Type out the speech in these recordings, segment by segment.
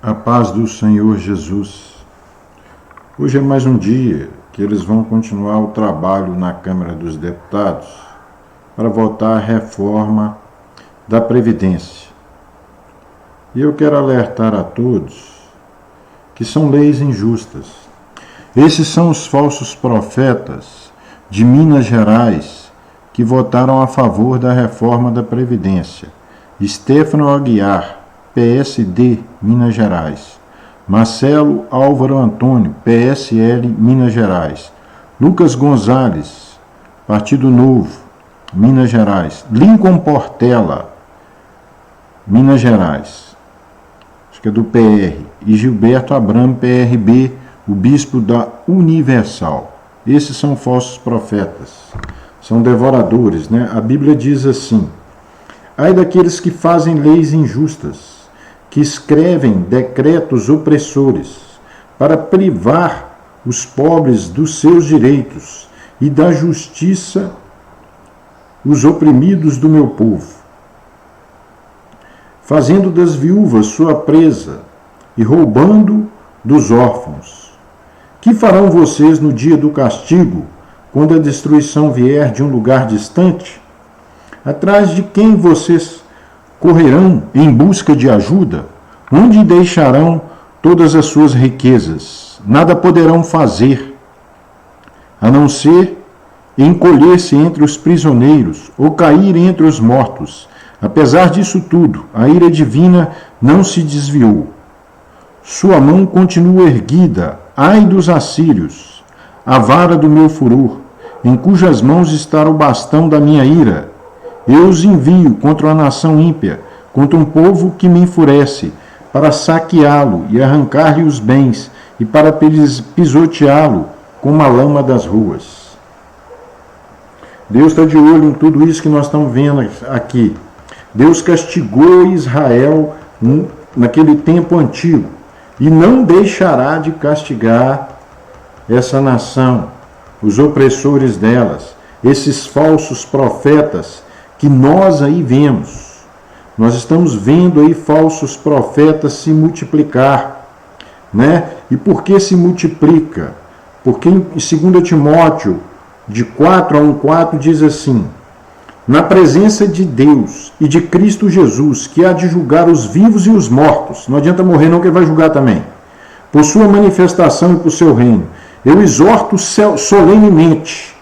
A paz do Senhor Jesus. Hoje é mais um dia que eles vão continuar o trabalho na Câmara dos Deputados para votar a reforma da Previdência. E eu quero alertar a todos que são leis injustas. Esses são os falsos profetas de Minas Gerais que votaram a favor da reforma da Previdência. Stefano Aguiar, PSD, Minas Gerais. Marcelo Álvaro Antônio, PSL, Minas Gerais. Lucas Gonzalez, Partido Novo, Minas Gerais. Lincoln Portela, Minas Gerais. Acho que é do PR. E Gilberto Abramo, PRB, o bispo da Universal. Esses são falsos profetas. São devoradores, né? A Bíblia diz assim: ai daqueles que fazem leis injustas, que escrevem decretos opressores, para privar os pobres dos seus direitos e da justiça os oprimidos do meu povo, fazendo das viúvas sua presa e roubando dos órfãos. Que farão vocês no dia do castigo, quando a destruição vier de um lugar distante? Atrás de quem vocês correrão em busca de ajuda? Onde deixarão todas as suas riquezas? Nada poderão fazer, a não ser encolher-se entre os prisioneiros ou cair entre os mortos. Apesar disso tudo, a ira divina não se desviou. Sua mão continua erguida, ai dos assírios, a vara do meu furor, em cujas mãos está o bastão da minha ira. Eu os envio contra uma nação ímpia, contra um povo que me enfurece, para saqueá-lo e arrancar-lhe os bens, e para pisoteá-lo como a lama das ruas. Deus está de olho em tudo isso que nós estamos vendo aqui. Deus castigou Israel naquele tempo antigo, e não deixará de castigar essa nação, os opressores delas, esses falsos profetas que nós aí vemos. Nós estamos vendo aí falsos profetas se multiplicar, né? E por que se multiplica? Porque em 2 Timóteo, de 4 a 1,4, diz assim: na presença de Deus e de Cristo Jesus, que há de julgar os vivos e os mortos, não adianta morrer não, que ele vai julgar também, por sua manifestação e por seu reino, eu exorto solenemente,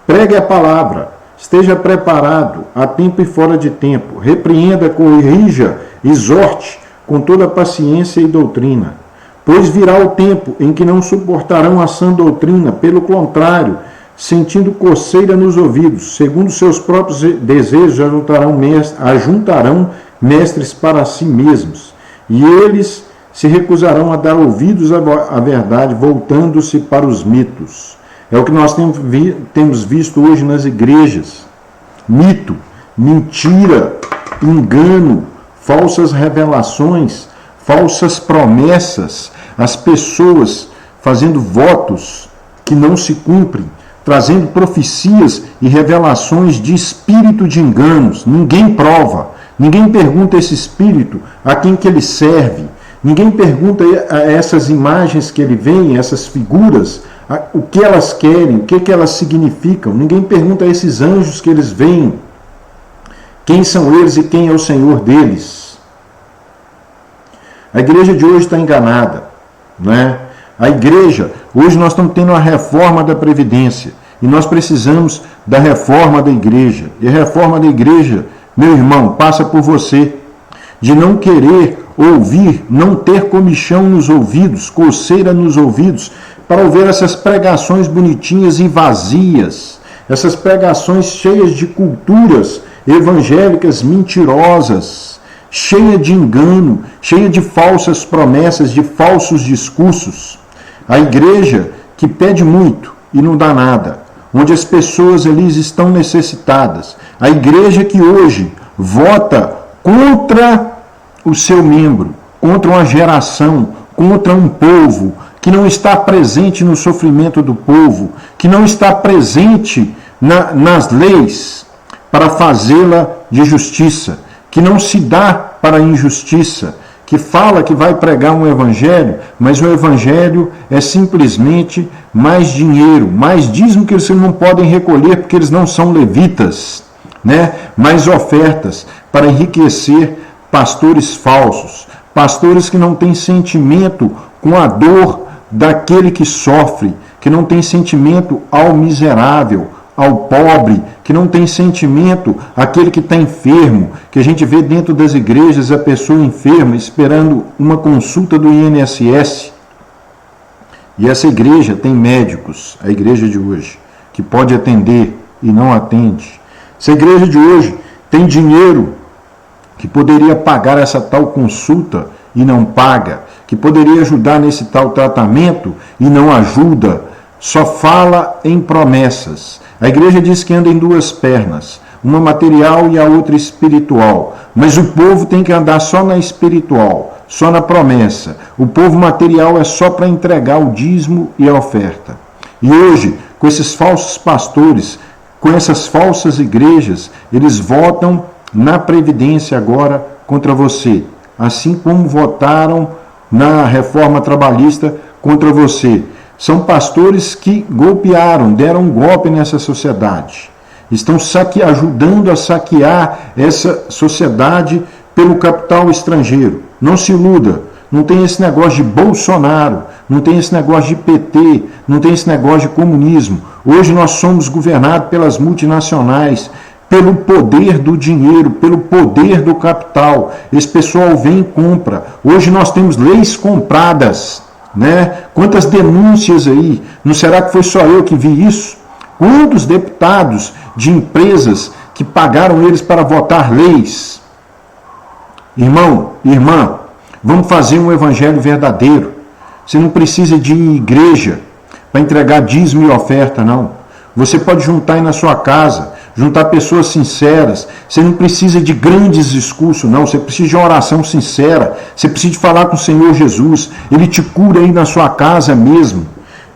pregue a palavra, esteja preparado a tempo e fora de tempo, repreenda, corrija, exorte com toda paciência e doutrina, pois virá o tempo em que não suportarão a sã doutrina, pelo contrário, sentindo coceira nos ouvidos, segundo seus próprios desejos, ajuntarão mestres para si mesmos, e eles se recusarão a dar ouvidos à verdade, voltando-se para os mitos. É o que nós temos visto hoje nas igrejas. Mito, mentira, engano, falsas revelações, falsas promessas, as pessoas fazendo votos que não se cumprem, trazendo profecias e revelações de espírito de enganos. Ninguém prova, ninguém pergunta a esse espírito a quem que ele serve, ninguém pergunta a essas imagens que ele vê, essas figuras, o que elas querem, o que elas significam. Ninguém pergunta a esses anjos que eles veem quem são eles e quem é o Senhor deles. A igreja de hoje está enganada, né? A igreja, hoje nós estamos tendo a reforma da Previdência e nós precisamos da reforma da igreja. E a reforma da igreja, meu irmão, passa por você, de não querer ouvir, não ter comichão nos ouvidos, coceira nos ouvidos, para ouvir essas pregações bonitinhas e vazias, essas pregações cheias de culturas evangélicas mentirosas, cheia de engano, cheia de falsas promessas, de falsos discursos. A igreja que pede muito e não dá nada, onde as pessoas ali estão necessitadas. A igreja que hoje vota contra o seu membro, contra uma geração, contra um povo que não está presente no sofrimento do povo, que não está presente nas leis para fazê-la de justiça, que não se dá para a injustiça, que fala que vai pregar um evangelho, mas o evangelho é simplesmente mais dinheiro, mais dízimo que eles não podem recolher porque eles não são levitas, né? Mais ofertas para enriquecer pastores falsos, pastores que não têm sentimento com a dor daquele que sofre, que não tem sentimento ao miserável, ao pobre, que não tem sentimento àquele que está enfermo, que a gente vê dentro das igrejas a pessoa enferma esperando uma consulta do INSS. E essa igreja tem médicos, a igreja de hoje, que pode atender e não atende. Essa igreja de hoje tem dinheiro que poderia pagar essa tal consulta e não paga, que poderia ajudar nesse tal tratamento e não ajuda, só fala em promessas. A igreja diz que anda em duas pernas, uma material e a outra espiritual, mas o povo tem que andar só na espiritual, só na promessa. O povo material é só para entregar o dízimo e a oferta. E hoje, com esses falsos pastores, com essas falsas igrejas, eles votam na Previdência agora contra você, assim como votaram na reforma trabalhista contra você. São pastores que golpearam, deram um golpe nessa sociedade. Estão ajudando a saquear essa sociedade pelo capital estrangeiro. Não se iluda, não tem esse negócio de Bolsonaro, não tem esse negócio de PT, não tem esse negócio de comunismo. Hoje nós somos governados pelas multinacionais, pelo poder do dinheiro, pelo poder do capital. Esse pessoal vem e compra. Hoje nós temos leis compradas, né? Quantas denúncias aí? Não será que foi só eu que vi isso? Quantos deputados de empresas que pagaram eles para votar leis? Irmão, irmã, vamos fazer um evangelho verdadeiro. Você não precisa de igreja para entregar dízimo e oferta, não. Você pode juntar aí na sua casa, juntar pessoas sinceras. Você não precisa de grandes discursos, não. Você precisa de uma oração sincera. Você precisa de falar com o Senhor Jesus. Ele te cura aí na sua casa mesmo.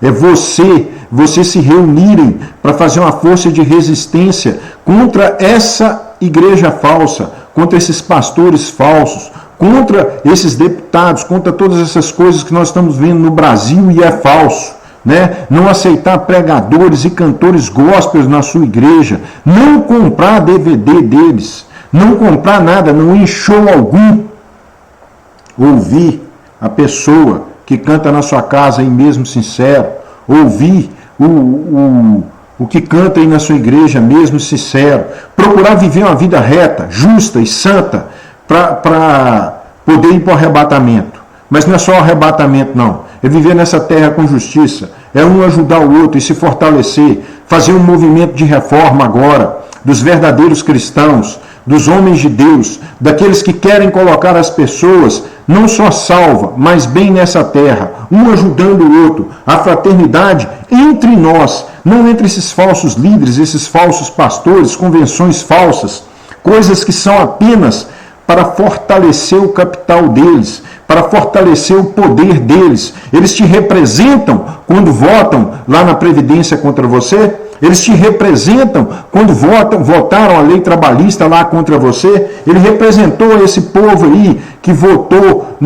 É vocês se reunirem para fazer uma força de resistência contra essa igreja falsa, contra esses pastores falsos, contra esses deputados, contra todas essas coisas que nós estamos vendo no Brasil e é falso. Né? Não aceitar pregadores e cantores gospels na sua igreja, não comprar DVD deles, não comprar nada, não ir em show algum. Ouvir a pessoa que canta na sua casa aí mesmo sincero, ouvir o que canta aí na sua igreja mesmo sincero, procurar viver uma vida reta, justa e santa para poder ir para o arrebatamento. Mas não é só o arrebatamento, não. É viver nessa terra com justiça. É um ajudar o outro e se fortalecer. Fazer um movimento de reforma agora, dos verdadeiros cristãos, dos homens de Deus, daqueles que querem colocar as pessoas, não só salva, mas bem nessa terra, um ajudando o outro. A fraternidade entre nós, não entre esses falsos líderes, esses falsos pastores, convenções falsas, coisas que são apenas para fortalecer o capital deles, para fortalecer o poder deles. Eles te representam quando votam lá na Previdência contra você? Eles te representam quando votaram a lei trabalhista lá contra você? Ele representou esse povo aí que votou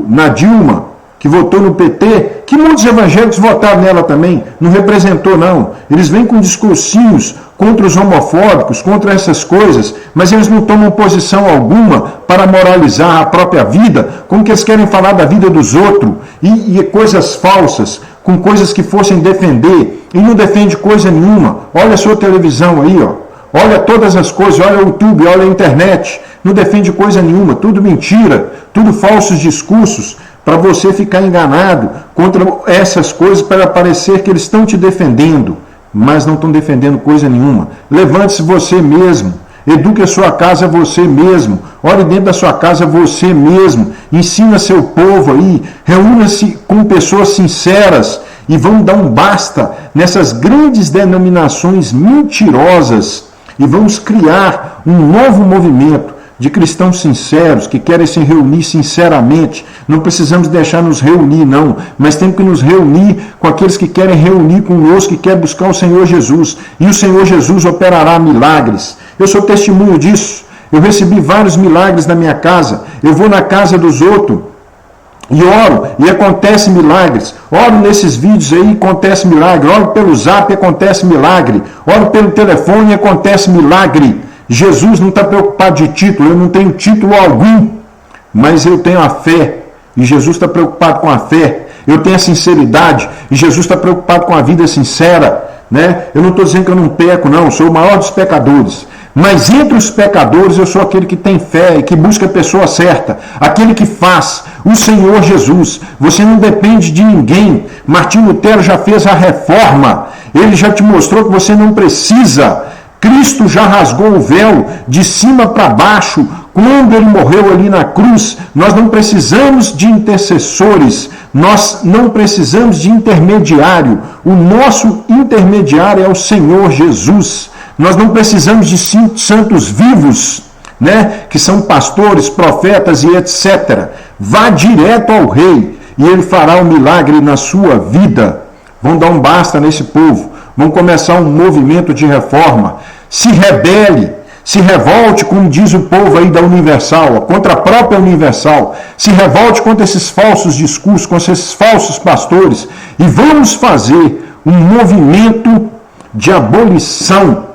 na Dilma, que votou no PT, que muitos evangélicos votaram nela também. Não representou, não. Eles vêm com discursinhos contra os homofóbicos, contra essas coisas, mas eles não tomam posição alguma para moralizar a própria vida, como que eles querem falar da vida dos outros, e coisas falsas, com coisas que fossem defender, e não defende coisa nenhuma. Olha a sua televisão aí, ó. Olha todas as coisas, olha o YouTube, olha a internet, não defende coisa nenhuma, tudo mentira, tudo falsos discursos, para você ficar enganado contra essas coisas, para parecer que eles estão te defendendo, mas não estão defendendo coisa nenhuma. Levante-se você mesmo, eduque a sua casa você mesmo, olhe dentro da sua casa você mesmo, ensina seu povo aí, reúna-se com pessoas sinceras e vamos dar um basta nessas grandes denominações mentirosas e vamos criar um novo movimento de cristãos sinceros, que querem se reunir sinceramente. Não precisamos deixar nos reunir, não, mas temos que nos reunir com aqueles que querem reunir conosco, que querem buscar o Senhor Jesus, e o Senhor Jesus operará milagres. Eu sou testemunho disso. Eu recebi vários milagres na minha casa. Eu vou na casa dos outros e oro e acontece milagres. Oro nesses vídeos aí, acontece milagre. Oro pelo zap, acontece milagre. Oro pelo telefone, acontece milagre. Jesus não está preocupado de título. Eu não tenho título algum, mas eu tenho a fé. E Jesus está preocupado com a fé. Eu tenho a sinceridade. E Jesus está preocupado com a vida sincera. Né? Eu não estou dizendo que eu não peco, não. Eu sou o maior dos pecadores. Mas entre os pecadores eu sou aquele que tem fé e que busca a pessoa certa. Aquele que faz o Senhor Jesus. Você não depende de ninguém. Martinho Lutero já fez a reforma. Ele já te mostrou que você não precisa. Cristo já rasgou o véu de cima para baixo. Quando ele morreu ali na cruz, nós não precisamos de intercessores. Nós não precisamos de intermediário. O nosso intermediário é o Senhor Jesus. Nós não precisamos de santos vivos, né, que são pastores, profetas e etc. Vá direto ao rei e ele fará um milagre na sua vida. Vão dar um basta nesse povo. Vão começar um movimento de reforma. Se rebele, se revolte, como diz o povo aí da Universal, contra a própria Universal. Se revolte contra esses falsos discursos, contra esses falsos pastores. E vamos fazer um movimento de abolição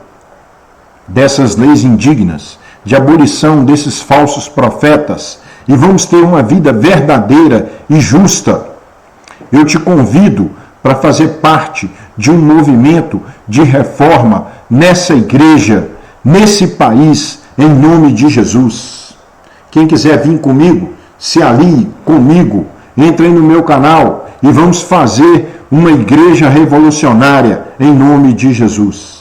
dessas leis indignas, de abolição desses falsos profetas, e vamos ter uma vida verdadeira e justa. Eu te convido para fazer parte de um movimento de reforma nessa igreja, nesse país, em nome de Jesus. Quem quiser vir comigo, se alie comigo, entre no meu canal e vamos fazer uma igreja revolucionária em nome de Jesus.